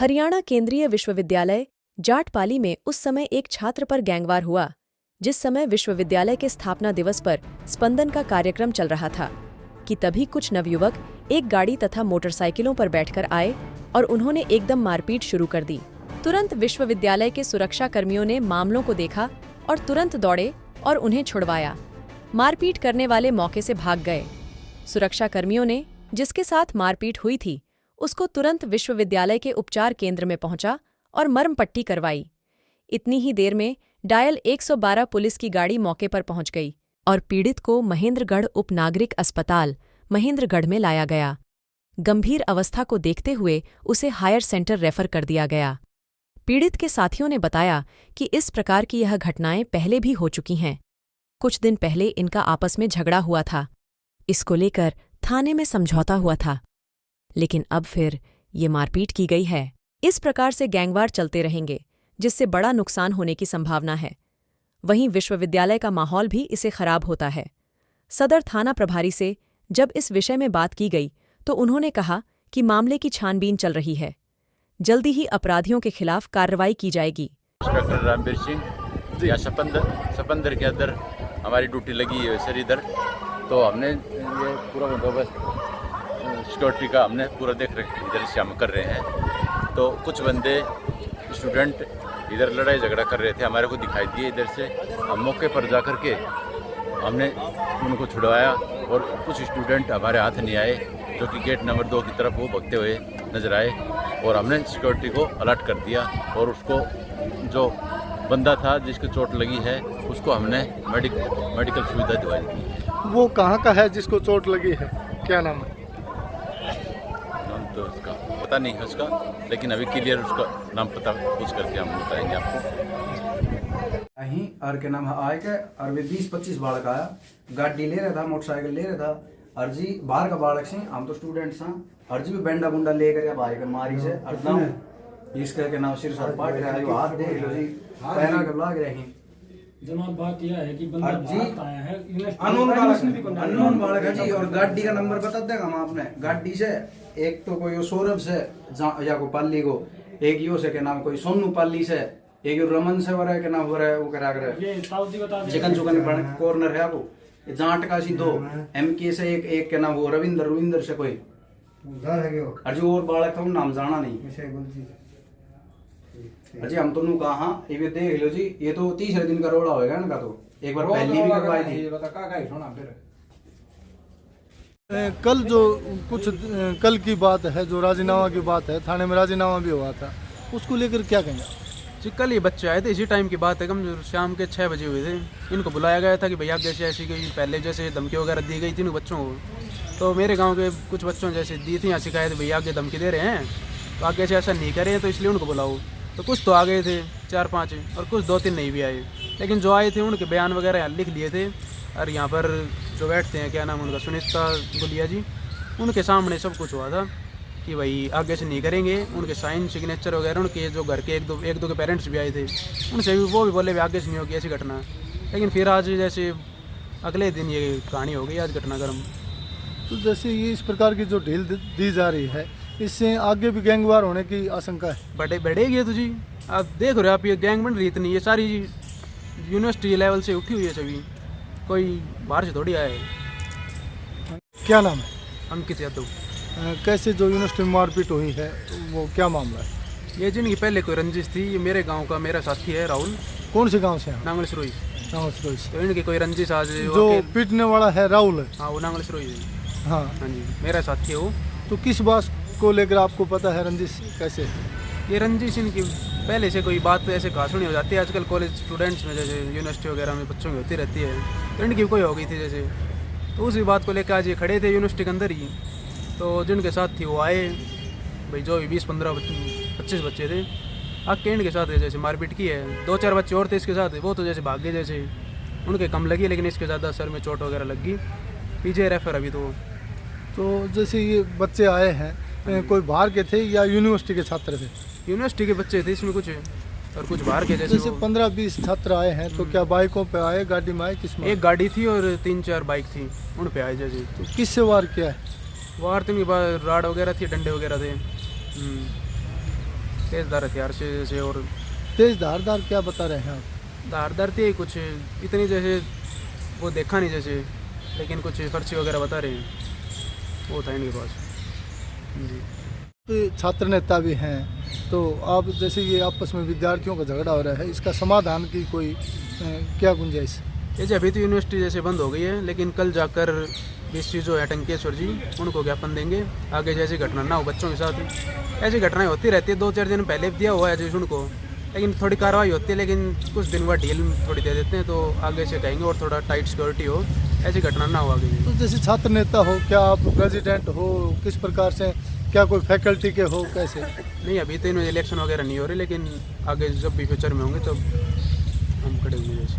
हरियाणा केंद्रीय विश्वविद्यालय जाटपाली में उस समय एक छात्र पर गैंगवार हुआ जिस समय विश्वविद्यालय के स्थापना दिवस पर स्पंदन का कार्यक्रम चल रहा था कि तभी कुछ नवयुवक एक गाड़ी तथा मोटरसाइकिलों पर बैठकर आए और उन्होंने एकदम मारपीट शुरू कर दी। तुरंत विश्वविद्यालय के सुरक्षा कर्मियों ने मामलों को देखा और तुरंत दौड़े और उन्हें छुड़वाया। मारपीट करने वाले मौके से भाग गए। सुरक्षा कर्मियों ने जिसके साथ मारपीट हुई थी उसको तुरंत विश्वविद्यालय के उपचार केंद्र में पहुंचा और मरम पट्टी करवाई। इतनी ही देर में डायल 112 पुलिस की गाड़ी मौके पर पहुंच गई और पीड़ित को महेंद्रगढ़ उप नागरिक अस्पताल महेंद्रगढ़ में लाया गया। गंभीर अवस्था को देखते हुए उसे हायर सेंटर रेफर कर दिया गया। पीड़ित के साथियों ने बताया कि इस प्रकार की यह घटनाएं पहले भी हो चुकी हैं। कुछ दिन पहले इनका आपस में झगड़ा हुआ था। इसको लेकर थाने में समझौता हुआ था, लेकिन अब फिर ये मारपीट की गई है। इस प्रकार से गैंगवार चलते रहेंगे जिससे बड़ा नुकसान होने की संभावना है। वहीं विश्वविद्यालय का माहौल भी इसे खराब होता है। सदर थाना प्रभारी से जब इस विषय में बात की गई तो उन्होंने कहा कि मामले की छानबीन चल रही है, जल्दी ही अपराधियों के खिलाफ कार्रवाई की जाएगी। इंस्पेक्टर रामवीर सिंह या सपंदर के अंदर हमारी ड्यूटी लगी है सर इधर, तो हमने ये पूरा बंदोबस्त सिक्योरिटी का हमने पूरा देख रहे इधर से हम कर रहे हैं। तो कुछ बंदे स्टूडेंट इधर लड़ाई झगड़ा कर रहे थे, हमारे को दिखाई दिए इधर से। हम मौके पर जा कर के हमने उनको छुड़वाया और कुछ स्टूडेंट हमारे हाथ नहीं आए जो कि गेट नंबर 2 की तरफ वो भगते हुए नजर आए और हमने सिक्योरिटी को अलर्ट कर दिया और उसको जो बंदा था जिसको चोट लगी है उसको हमने मेडिकल सुविधा दिलाई थी। वो कहाँ का है जिसको चोट लगी है, क्या नाम है? नाम तो उसका पता नहीं है उसका, लेकिन अभी क्लियर उसका नाम पता पूछ करके हम बताएंगे आपको। अहीं और के नाम आए के और वे 20-25 बालक आया, गाड़ी ले रहा था, मोटरसाइकिल ले रहा था। और जी बाहर का बालक से हम तो स्टूडेंट सा और जी भी बेंडा बुंडा लेकर या भाई कर मारी से अर्थात इसका के नाम सिर सर पाट रहा है, हाथ देख लो जी पैरा के लाग रहे हैं। जनाब बात यह है कि बंदा बाहर आया है, अननोन बालक है जी। और गाड़ी का नंबर बता देगा हम आपने। गाड़ी से एक तो कोई सौरभ से या को पाली को, एक यो से के नाम कोई सोनू पाली से, एक यो रमन से वरा के नाम वरा वो करा कर ये ताऊ जी बता दे चिकन चुकन कॉर्नर है वो जाट का सी 2 एमके से एक के नाम वो रविंदर से कोई और जो और बालक था वो नाम जाना नहीं। अजी हम तो कहा ये देख लो जी, ये तो तीसरे दिन का रोड़ा होएगा इनका। तो एक बार पहली भी करवाई थी। कल जो कुछ कल की बात है, जो राजीनामा की बात है, थाने में राजीनामा भी हुआ था, उसको लेकर क्या कहेंगे? जी कल ये बच्चे आए थे, इसी टाइम की बात है, कम शाम के 6 बजे हुए थे। इनको बुलाया गया था कि भैया जैसे ऐसी कोई पहले जैसे धमकी वगैरह दी गई थी इन बच्चों को। तो मेरे गांव के कुछ बच्चों जैसे दी थी, यहाँ शिकायत भैया आगे धमकी दे रहे हैं तो आगे से ऐसा नहीं करें, तो इसलिए उनको बुलाओ। तो कुछ तो आ गए थे 4-5 और कुछ 2-3 नहीं भी आए, लेकिन जो आए थे उनके बयान वगैरह लिख लिए थे। और यहाँ पर जो बैठते हैं, क्या नाम उनका, सुनीता गुलिया जी, उनके सामने सब कुछ हुआ था कि भाई आगे से नहीं करेंगे। उनके साइन सिग्नेचर वगैरह, उनके जो घर के एक दो के पेरेंट्स भी आए थे, उनसे भी वो भी बोले आगे से नहीं होगी ऐसी घटना। लेकिन फिर आज जैसे अगले दिन ये कहानी हो गई आज घटनाक्रम। तो जैसे ये इस प्रकार की जो ढील दी जा रही है, इससे आगे भी गैंगवार होने की आशंका है। बढ़ेगी तो जी आप देख रहे हो, आप ये गैंग बन रही इतनी, ये सारी यूनिवर्सिटी लेवल से उठी हुई है, सभी कोई बाहर से थोड़ी आया है। क्या नाम है? अंकित यादव। कैसे जो यूनिवर्सिटी में मारपीट हुई है वो क्या मामला है? ये जिनकी पहले कोई रंजिश थी, ये मेरे गांव का मेरा साथी है राहुल। कौन से गांव से? नांगल सरोई। तो इनकी कोई रंजिश आज जो पीटने वाला है राहुल है? हाँ वो नांगल सरोई। हाँ हाँ जी, मेरा साथी है वो। तो किस बात को लेकर आपको पता है रंजिश कैसे? ये रंजिश इनकी पहले से कोई बात ऐसे कहा सुनी हो जाती है आजकल कॉलेज स्टूडेंट्स में, जैसे यूनिवर्सिटी वगैरह में बच्चों की होती रहती है। तो इनकी कोई हो गई थी जैसे, तो उसी बात को लेकर आज ये खड़े थे यूनिवर्सिटी के अंदर ही। तो जिनके साथ थी वो आए भाई, जो भी 20-15-25 बच्चे थे, आके इनके साथ जैसे मारपीट की है। 2-4 बच्चे और थे इसके साथ, वो तो जैसे भाग गए, जैसे उनके कम लगी, लेकिन इसके ज़्यादा सर में चोट वगैरह लग गई। पीछे रेफर अभी तो जैसे ये बच्चे आए हैं, कोई बाहर के थे या यूनिवर्सिटी के छात्र थे? यूनिवर्सिटी के बच्चे थे इसमें कुछ, और कुछ बाहर के। जैसे 15-20 छात्र आए हैं, तो क्या बाइकों पे आए, गाड़ी में आए, किस में? एक गाड़ी थी और 3-4 बाइक थी, उन पे आए जैसे। तो किससे वार किया है? वार तो इनके पास राड वगैरह थी, डंडे वगैरह थे। तेज़धार हथियार से जैसे, और तेज धारदार क्या बता रहे हैं आप? धारदार थी कुछ इतनी जैसे वो देखा नहीं जैसे, लेकिन कुछ पर्ची वगैरह बता रहे हैं, वो था इनके पास जी। तो छात्र नेता भी हैं, तो आप जैसे ये आपस में विद्यार्थियों का झगड़ा हो रहा है, इसका समाधान की कोई क्या गुंजाइश? जैसे अभी तो यूनिवर्सिटी जैसे बंद हो गई है, लेकिन कल जाकर बीसी जो है टंकेश्वर जी, उनको ज्ञापन देंगे, आगे जैसी घटना ना हो बच्चों के साथ। ऐसी घटनाएं होती रहती है, 2-4 दिन पहले भी दिया हुआ है जैसे उनको, लेकिन थोड़ी कार्रवाई होती है, लेकिन कुछ दिन बाद ढील थोड़ी दे देते हैं, तो आगे से कहेंगे और थोड़ा टाइट सिक्योरिटी हो, ऐसी घटना ना हो आगे। तो जैसे छात्र नेता हो, क्या आप प्रेसिडेंट हो, किस प्रकार से, क्या कोई फैकल्टी के हो, कैसे? नहीं, अभी तो इन्होंने इलेक्शन वगैरह नहीं हो रही, लेकिन आगे जब भी फ्यूचर में होंगे तब हम खड़े होंगे जैसे।